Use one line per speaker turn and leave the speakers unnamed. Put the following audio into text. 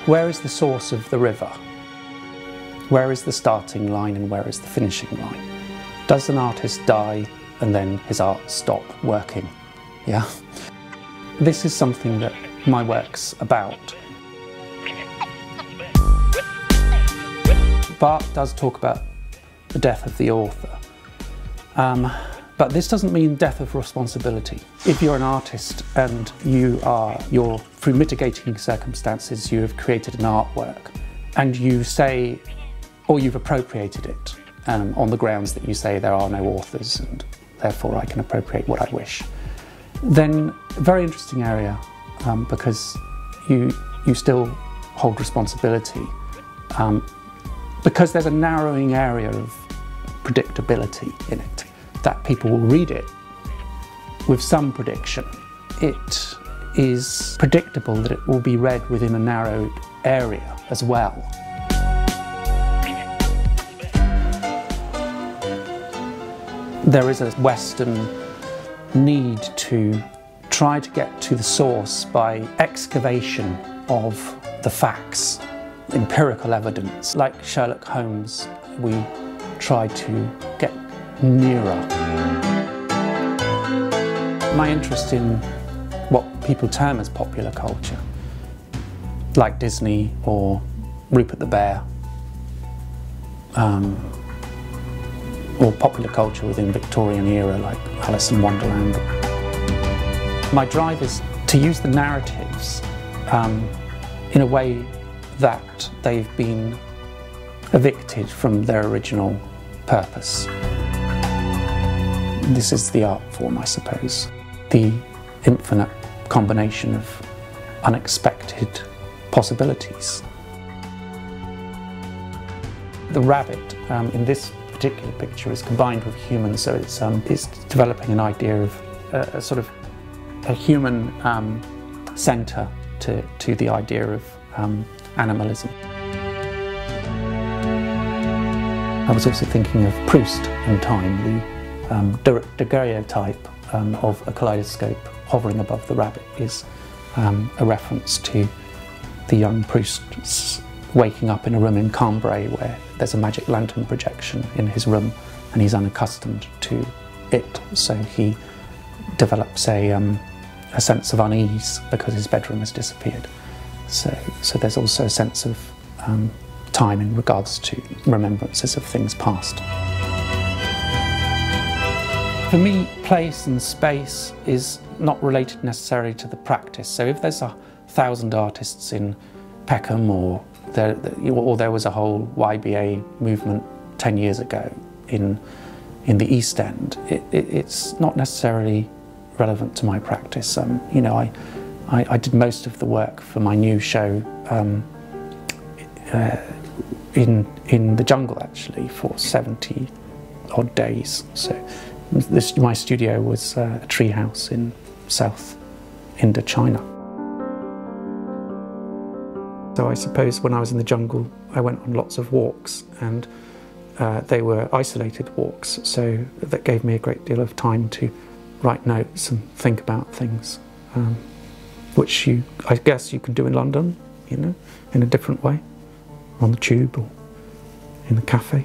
Where is the source of the river? Where is the starting line and where is the finishing line? Does an artist die and then his art stop working? Yeah. This is something that my work's about. Bart does talk about the death of the author. But this doesn't mean death of responsibility. If you're an artist and you're through mitigating circumstances, you have created an artwork and you say, or you've appropriated it on the grounds that you say there are no authors and therefore I can appropriate what I wish, then a very interesting area because you still hold responsibility because there's a narrowing area of predictability in it, that people will read it with some prediction. It is predictable that it will be read within a narrowed area as well. There is a Western need to try to get to the source by excavation of the facts, empirical evidence. Like Sherlock Holmes, we try to get nearer. My interest in what people term as popular culture, like Disney or Rupert the Bear, or popular culture within Victorian era like Alice in Wonderland. My drive is to use the narratives in a way that they've been evicted from their original purpose. This is the art form, I suppose. The infinite combination of unexpected possibilities. The rabbit in this particular picture is combined with humans, so it's developing an idea of a sort of a human centre to the idea of animalism. I was also thinking of Proust and time. The daguerreotype of a kaleidoscope hovering above the rabbit is a reference to the young Proust waking up in a room in Cambrai where there's a magic lantern projection in his room and he's unaccustomed to it, so he develops a sense of unease because his bedroom has disappeared. So there's also a sense of time in regards to remembrances of things past. For me, place and space is not related necessarily to the practice. So if there's 1,000 artists in Peckham or there was a whole YBA movement 10 years ago in the East End, it's not necessarily relevant to my practice. You know, I did most of the work for my new show in the jungle actually for 70 odd days. So my studio was a tree house in South Indochina. So I suppose when I was in the jungle, I went on lots of walks, and they were isolated walks, so that gave me a great deal of time to write notes and think about things, which I guess you can do in London, you know, in a different way, on the tube or in a cafe.